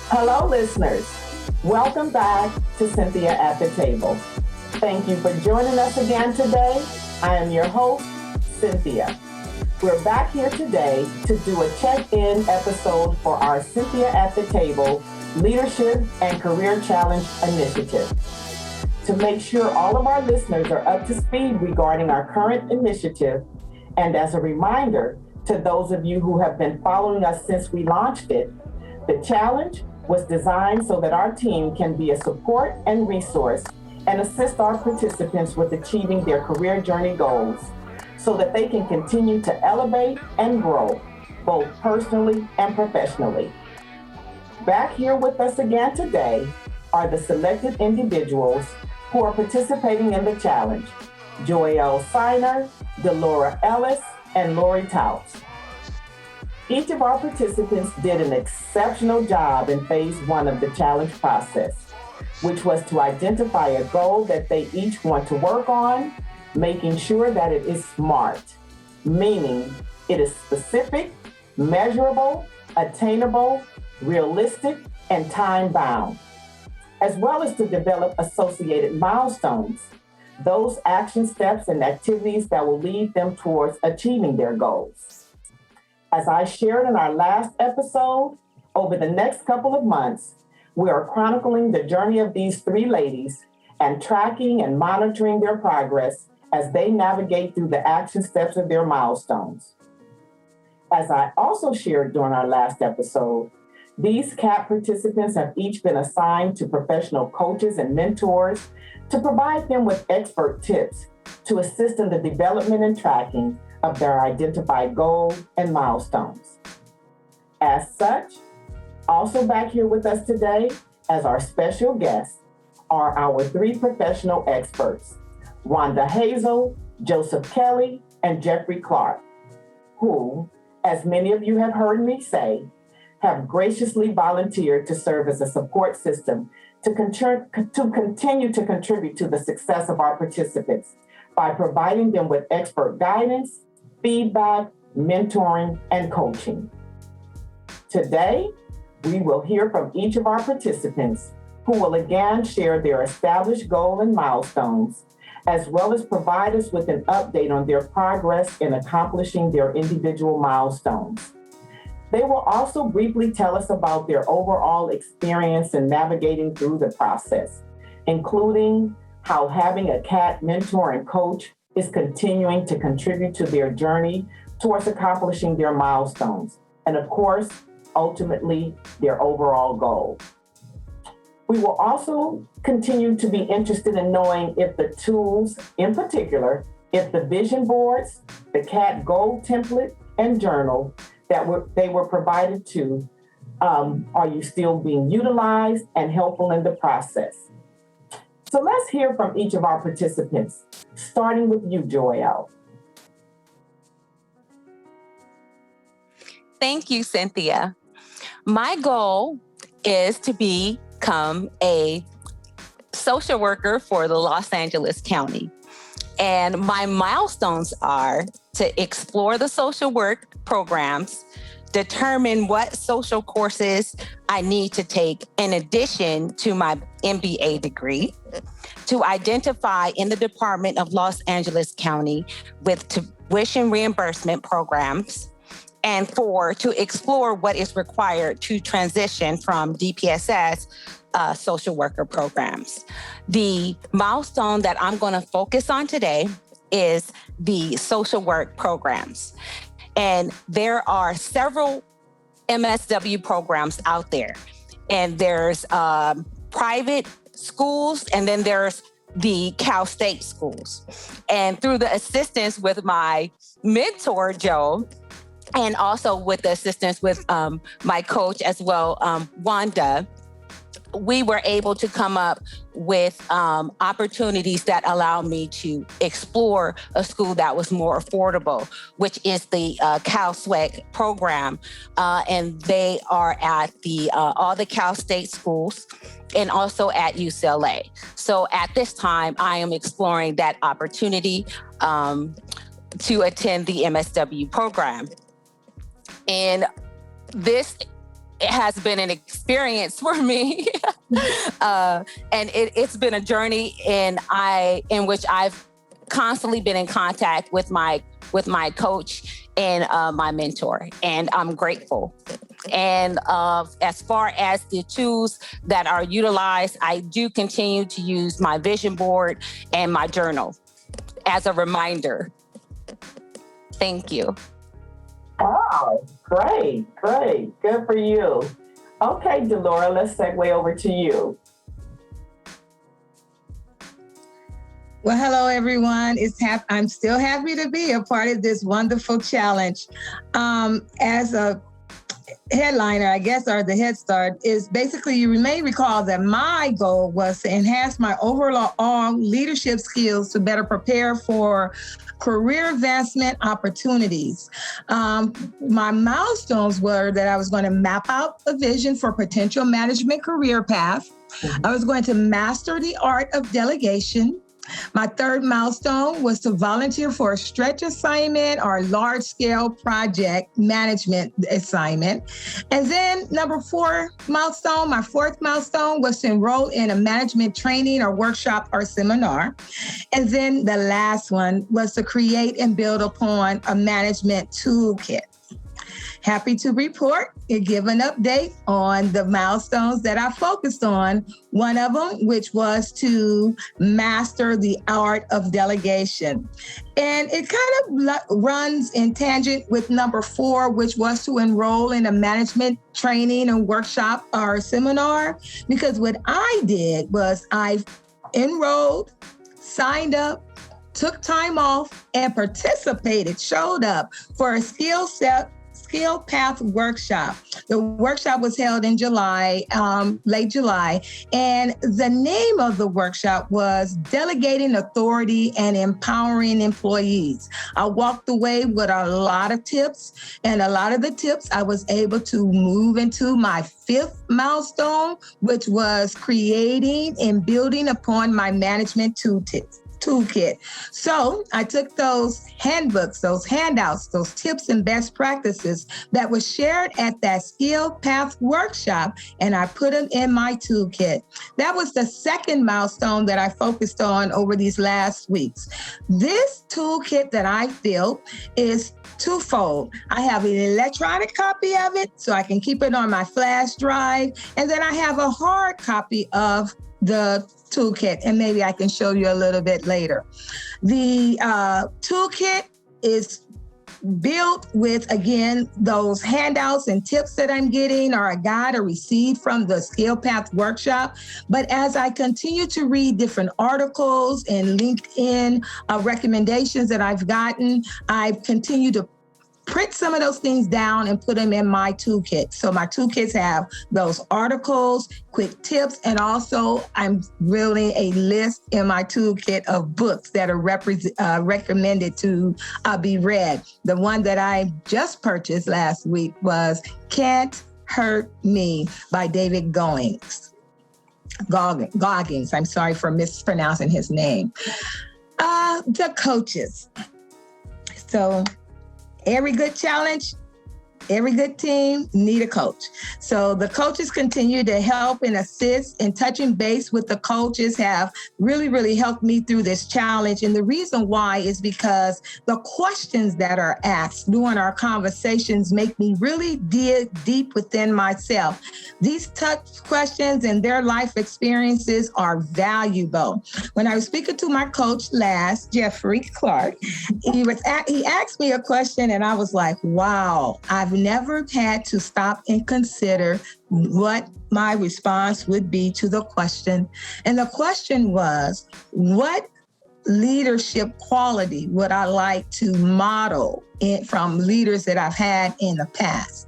Hello, listeners. Welcome back to Cynthia at the Table. Thank you for joining us again today. I am your host, Cynthia. We're back here today to do a check-in episode for our Cynthia at the Table Leadership and Career Challenge Initiative. To make sure all of our listeners are up to speed regarding our current initiative, and as a reminder to those of you who have been following us since we launched it, the challenge was designed so that our team can be a support and resource and assist our participants with achieving their career journey goals so that they can continue to elevate and grow, both personally and professionally. Back here with us again today are the selected individuals who are participating in the challenge: Joyell Siner, DeLlora Ellis, and Lori Talps. Each of our participants did an exceptional job in phase one of the challenge process, which was to identify a goal that they each want to work on, making sure that it is SMART, meaning it is specific, measurable, attainable, realistic, and time-bound, as well as to develop associated milestones, those action steps and activities that will lead them towards achieving their goals. As I shared in our last episode, over the next couple of months, we are chronicling the journey of these three ladies and tracking and monitoring their progress as they navigate through the action steps of their milestones. As I also shared during our last episode, these CAP participants have each been assigned to professional coaches and mentors to provide them with expert tips to assist in the development and tracking of their identified goals and milestones. As such, also back here with us today as our special guests are our three professional experts, Wanda Hazel, Joseph Kelly, and Jeffrey Clark, who, as many of you have heard me say, have graciously volunteered to serve as a support system to continue to contribute to the success of our participants by providing them with expert guidance, feedback, mentoring, and coaching. Today, we will hear from each of our participants who will again share their established goal and milestones, as well as provide us with an update on their progress in accomplishing their individual milestones. They will also briefly tell us about their overall experience in navigating through the process, including how having a CAT mentor and coach is continuing to contribute to their journey towards accomplishing their milestones, and of course, ultimately, their overall goal. We will also continue to be interested in knowing if the tools, in particular, if the vision boards, the CAT goal template, and journal that they were provided to, are you still being utilized and helpful in the process? So let's hear from each of our participants, starting with you, Joelle. Thank you, Cynthia. My goal is to become a social worker for the Los Angeles County. And my milestones are to explore the social work programs, determine what social courses I need to take in addition to my MBA degree, to identify in the Department of Los Angeles County with tuition reimbursement programs, and 4, to explore what is required to transition from DPSS social worker programs. The milestone that I'm going to focus on today is the social work programs. And there are several MSW programs out there. And there's private schools, and then there's the Cal State schools. And through the assistance with my mentor, Joe, and also with the assistance with my coach as well, Wanda, we were able to come up with opportunities that allow me to explore a school that was more affordable, which is the Cal SWEC program. And they are at all the Cal State schools and also at UCLA. So at this time, I am exploring that opportunity to attend the MSW program. And this it has been an experience for me. And it's been a journey in which I've constantly been in contact with my coach and my mentor, and I'm grateful. And as far as the tools that are utilized, I do continue to use my vision board and my journal as a reminder. Thank you. Wow, great. Good for you. Okay, DeLlora, let's segue over to you. Well, hello, everyone. I'm still happy to be a part of this wonderful challenge. As a headliner, I guess, or the head start is basically, you may recall that my goal was to enhance my overall leadership skills to better prepare for career advancement opportunities. My milestones were that I was going to map out a vision for potential management career path. I was going to master the art of delegation. My third milestone was to volunteer for a stretch assignment or large-scale project management assignment. And then my fourth milestone was to enroll in a management training or workshop or seminar. And then the last one was to create and build upon a management toolkit. Happy to report and give an update on the milestones that I focused on. One of them, which was to master the art of delegation. And it kind of runs in tangent with number 4, which was to enroll in a management training and workshop or seminar. Because what I did was I enrolled, signed up, took time off, and showed up for a skill path workshop. The workshop was held in July, late July, and the name of the workshop was Delegating Authority and Empowering Employees. I walked away with a lot of tips, and a lot of the tips I was able to move into my 5th milestone, which was creating and building upon my management toolkit. So I took those handbooks, those handouts, those tips and best practices that were shared at that skill path workshop, and I put them in my toolkit. That was the 2nd milestone that I focused on over these last weeks. This toolkit that I built is twofold. I have an electronic copy of it so I can keep it on my flash drive, and then I have a hard copy of the toolkit, and maybe I can show you a little bit later. The toolkit is built with, again, those handouts and tips that I'm getting, or a guide I received from the Skill Path workshop. But as I continue to read different articles and LinkedIn recommendations that I've gotten, I've continued to print some of those things down and put them in my toolkit. So my toolkits have those articles, quick tips, and also I'm building a list in my toolkit of books that are recommended to be read. The one that I just purchased last week was Can't Hurt Me by David Goggins. I'm sorry for mispronouncing his name. The coaches. So every good challenge, every good team need a coach. So the coaches continue to help and assist, and touching base with the coaches have really, really helped me through this challenge. And the reason why is because the questions that are asked during our conversations make me really dig deep within myself. These tough questions and their life experiences are valuable. When I was speaking to my coach last, Jeffrey Clark, he asked me a question and I was like, wow, I've never had to stop and consider what my response would be to the question. And the question was, what leadership quality would I like to model from leaders that I've had in the past?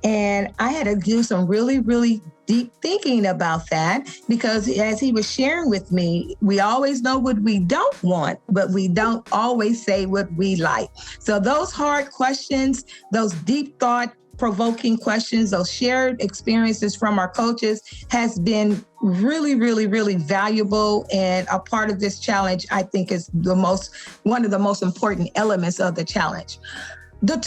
And I had to do some really, really deep thinking about that, because as he was sharing with me, we always know what we don't want, but we don't always say what we like. So those hard questions, those deep thought provoking questions, those shared experiences from our coaches has been really, really, really valuable. And a part of this challenge, I think, is one of the most important elements of the challenge. The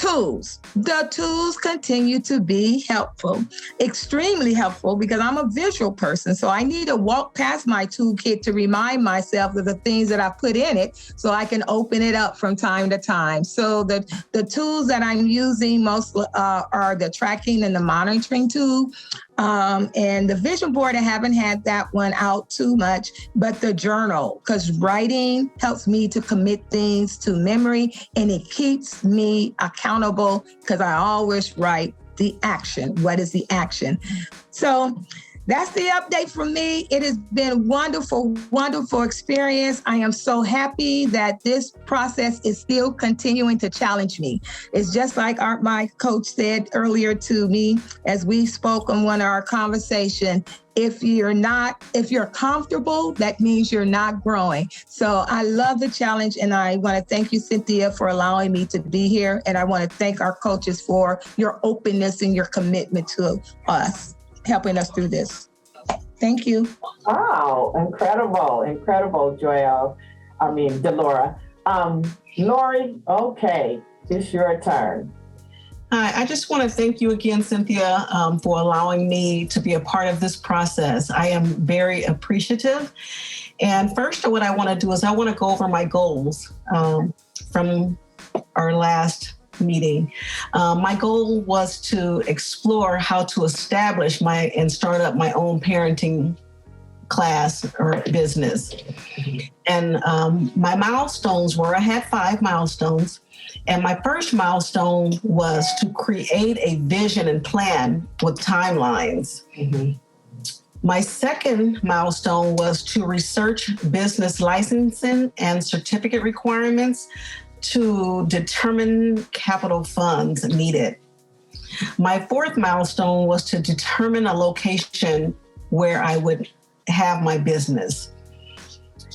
tools continue to be helpful, extremely helpful, because I'm a visual person. So I need to walk past my toolkit to remind myself of the things that I put in it so I can open it up from time to time. So the tools that I'm using most are the tracking and the monitoring tool. And the vision board, I haven't had that one out too much, but the journal, because writing helps me to commit things to memory, and it keeps me accountable because I always write the action. What is the action? So that's the update from me. It has been wonderful, wonderful experience. I am so happy that this process is still continuing to challenge me. It's just like my coach said earlier to me as we spoke on one of our conversation. If you're comfortable, that means you're not growing. So I love the challenge, and I want to thank you, Cynthia, for allowing me to be here. And I want to thank our coaches for your openness and your commitment to us, helping us through this. Thank you. Wow, incredible, Joelle. DeLlora. Lori, okay, it's your turn. Hi, I just want to thank you again, Cynthia, for allowing me to be a part of this process. I am very appreciative. And first, what I want to do is I want to go over my goals from our last meeting. My goal was to explore how to establish and start up my own parenting class or business. And my milestones were, I had 5 milestones. And my first milestone was to create a vision and plan with timelines. Mm-hmm. My second milestone was to research business licensing and certificate requirements to determine capital funds needed. My fourth milestone was to determine a location where I would have my business.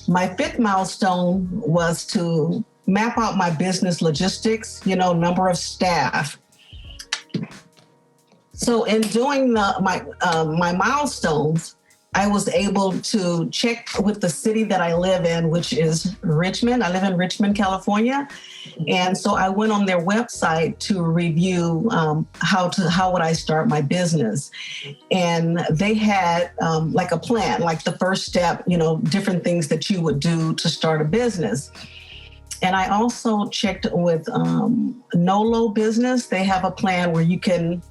My fifth milestone was to map out my business logistics, number of staff. So in doing my milestones, I was able to check with the city that I live in, which is Richmond. I live in Richmond, California. And so I went on their website to review how would I start my business. And they had like a plan, like the first step, different things that you would do to start a business. And I also checked with Nolo Business. They have a plan where you can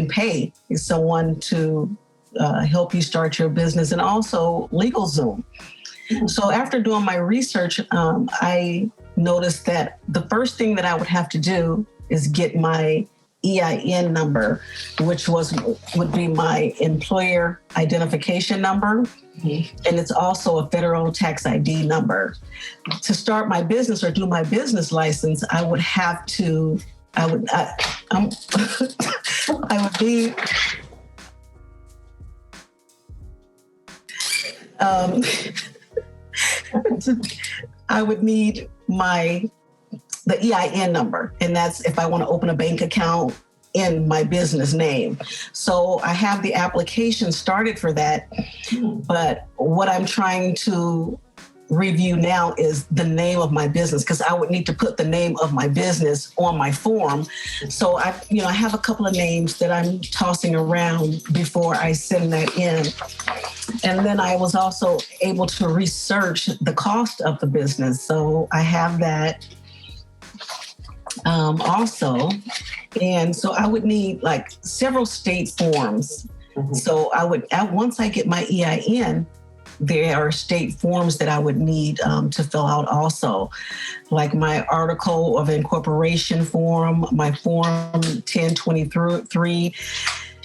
pay someone to help you start your business, and also LegalZoom. So after doing my research, I noticed that the first thing that I would have to do is get my EIN number, which would be my employer identification number. Mm-hmm. And it's also a federal tax ID number. To start my business or do my business license, I would need the EIN number, and that's if I want to open a bank account in my business name. So I have the application started for that, but what I'm trying to review now is the name of my business, because I would need to put the name of my business on my form. So I have a couple of names that I'm tossing around before I send that in. And then I was also able to research the cost of the business. So I have that also. And so I would need like several state forms. Mm-hmm. So once I get my EIN, there are state forms that I would need to fill out also, like my article of incorporation form, my form 1023.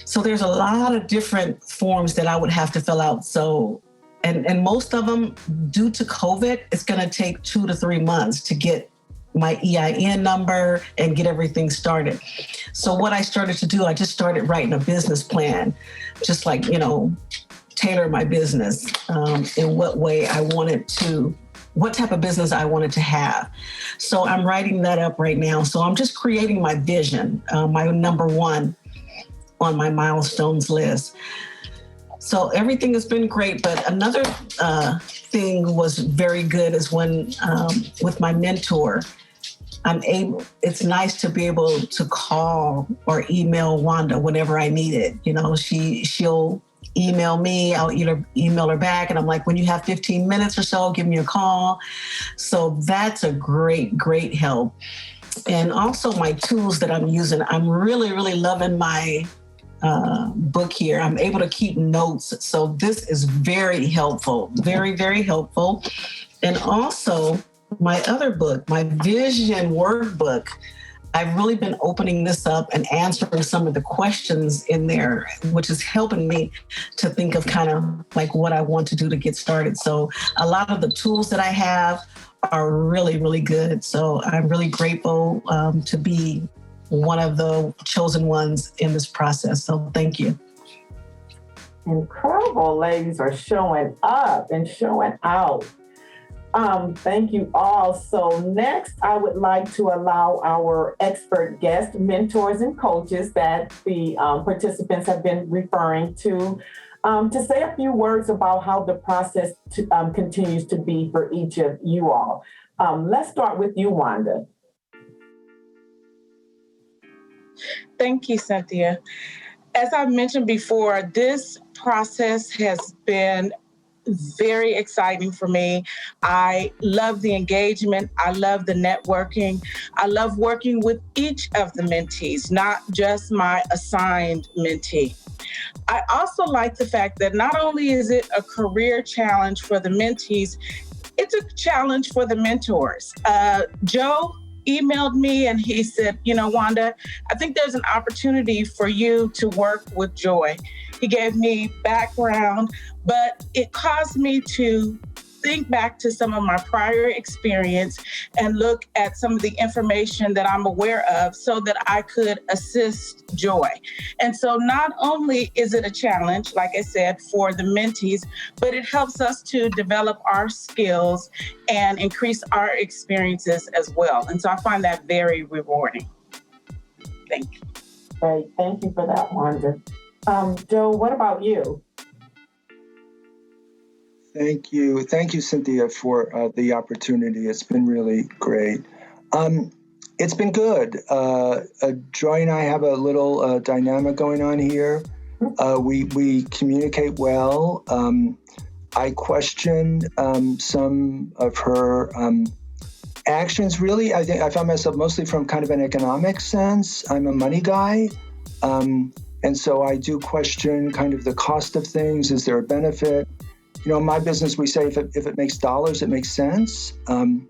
So there's a lot of different forms that I would have to fill out. So, and most of them, due to COVID, it's going to take 2 to 3 months to get my EIN number and get everything started. So what I started to do, I just started writing a business plan, just like, tailor my business in what way I wanted to, what type of business I wanted to have. So I'm writing that up right now. So I'm just creating my vision, my number one on my milestones list. So everything has been great. But another thing was very good is when with my mentor, it's nice to be able to call or email Wanda whenever I need it. You know, she'll email me, I'll either email her back, and I'm like, when you have 15 minutes or so, give me a call. So that's a great, great help. And also my tools that I'm using, I'm really, really loving my book here. I'm able to keep notes. So this is very helpful, very, very helpful. And also my other book, my vision workbook, I've really been opening this up and answering some of the questions in there, which is helping me to think of kind of like what I want to do to get started. So a lot of the tools that I have are really, really good. So I'm really grateful to be one of the chosen ones in this process. So thank you. Incredible. Ladies are showing up and showing out. Thank you all. So next, I would like to allow our expert guest mentors and coaches that the participants have been referring to say a few words about how the process continues to be for each of you all. Let's start with you, Wanda. Thank you, Cynthia. As I mentioned before, this process has been very exciting for me. I love the engagement. I love the networking. I love working with each of the mentees, not just my assigned mentee. I also like the fact that not only is it a career challenge for the mentees, it's a challenge for the mentors. Joe emailed me and he said, you know, Wanda, I think there's an opportunity for you to work with Joy. He gave me background, but it caused me to think back to some of my prior experience and look at some of the information that I'm aware of so that I could assist Joy. And so not only is it a challenge, like I said, for the mentees, but it helps us to develop our skills and increase our experiences as well. And so I find that very rewarding. Thank you. Great. Thank you for that, Wanda. Joe, what about you? Thank you. Thank you, Cynthia, for the opportunity. It's been really great. It's been good. Joy and I have a little dynamic going on here. We communicate well. I question some of her actions. Really, I think I found myself mostly from kind of an economic sense. I'm a money guy. And so I do question kind of the cost of things. Is there a benefit? You know, in my business, we say if it makes dollars, it makes sense. And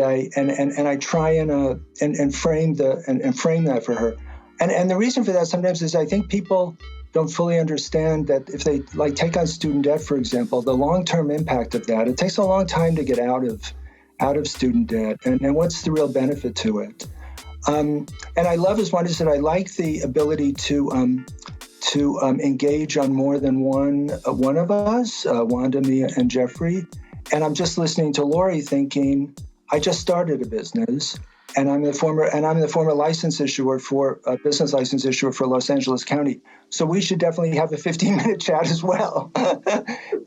I try and frame that for her. And the reason for that sometimes is I think people don't fully understand that if they like take on student debt, for example, the long-term impact of that, it takes a long time to get out of student debt. And what's the real benefit to it? And I love, as Wanda said, I like the ability to engage on more than one of us, Wanda, me, and Jeffrey. And I'm just listening to Lori thinking, I just started a business, and I'm the former license issuer for business license issuer for Los Angeles County. So we should definitely have a 15-minute chat as well.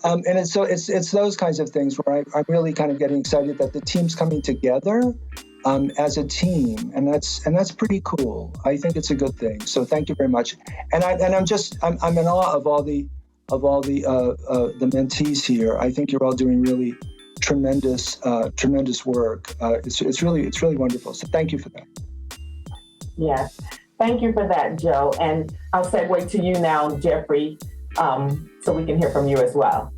And it's those kinds of things where I'm really kind of getting excited that the team's coming together as a team, and that's pretty cool. I think it's a good thing. So thank you very much. And I'm in awe of all the mentees here. I think you're all doing really tremendous work. It's really wonderful. So thank you for that. Yes, thank you for that, Joe. And I'll segue to you now, Jeffrey, so we can hear from you as well.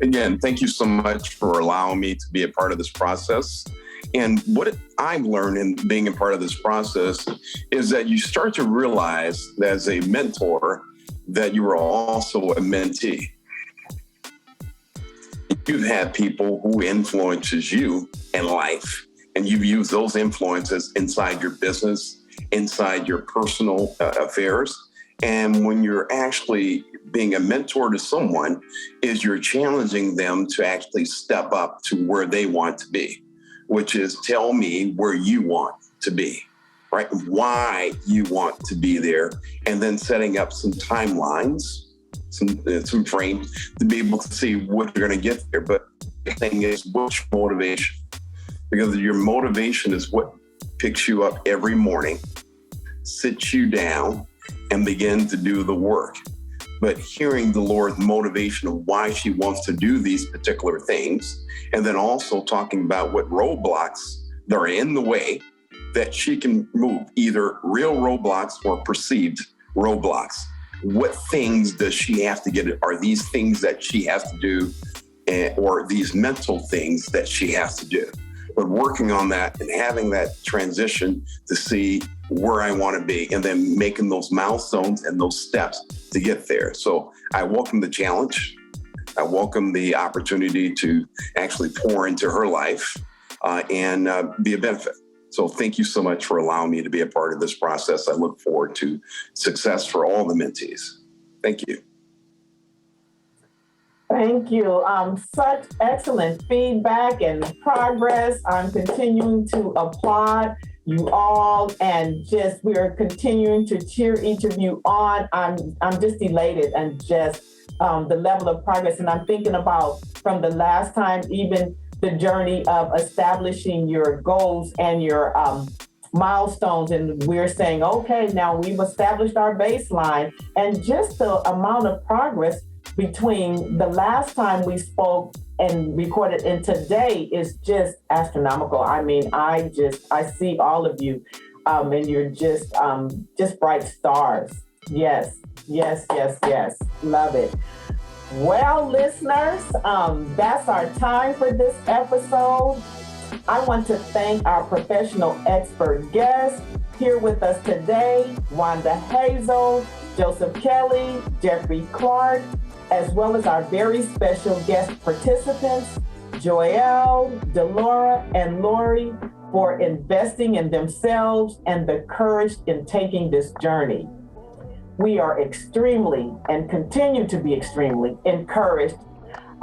Again, thank you so much for allowing me to be a part of this process. And what I've learned in being a part of this process is that you start to realize that as a mentor that you are also a mentee. You've had people who influences you in life, and you've used those influences inside your business, inside your personal affairs. And when you're actually being a mentor to someone, is you're challenging them to actually step up to where they want to be, which is tell me where you want to be, right? Why you want to be there, and then setting up some timelines, some frames to be able to see what you're going to get there. But thing is, what's your motivation? Because your motivation is what picks you up every morning, sits you down, and begin to do the work. But hearing DeLora's motivation of why she wants to do these particular things, and then also talking about what roadblocks that are in the way that she can move, either real roadblocks or perceived roadblocks. What things does she have to get? Are these things that she has to do, or these mental things that she has to do? But working on that and having that transition to see where I want to be, and then making those milestones and those steps to get there. So I welcome the challenge. I welcome the opportunity to actually pour into her life and be a benefit. So thank you so much for allowing me to be a part of this process. I look forward to success for all the mentees. Thank you. Thank you. Such excellent feedback and progress. I'm continuing to applaud you all, and just we are continuing to cheer each of you on. I'm just elated and just the level of progress. And I'm thinking about from the last time, even the journey of establishing your goals and your milestones. And we're saying, okay, now we've established our baseline, and just the amount of progress between the last time we spoke and recorded and today is just astronomical. I mean, I see all of you and you're just bright stars. Yes. Love it. Well, listeners, that's our time for this episode. I want to thank our professional expert guests here with us today, Wanda Hazel, Joseph Kelly, Jeffrey Clark, as well as our very special guest participants, Joelle, DeLora, and Lori, for investing in themselves and the courage in taking this journey. We are extremely and continue to be extremely encouraged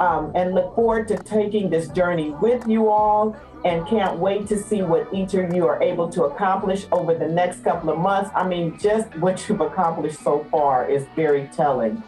and look forward to taking this journey with you all, and can't wait to see what each of you are able to accomplish over the next couple of months. I mean, just what you've accomplished so far is very telling.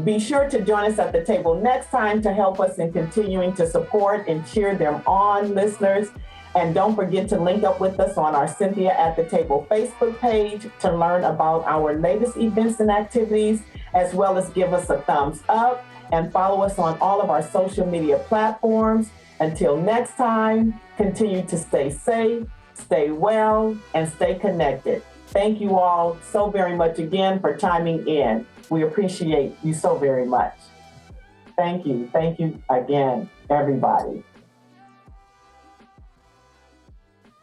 Be sure to join us at the table next time to help us in continuing to support and cheer them on, listeners. And don't forget to link up with us on our Cynthia at the Table Facebook page to learn about our latest events and activities, as well as give us a thumbs up and follow us on all of our social media platforms. Until next time, continue to stay safe, stay well, and stay connected. Thank you all so very much again for chiming in. We appreciate you so very much. Thank you. Thank you again, everybody.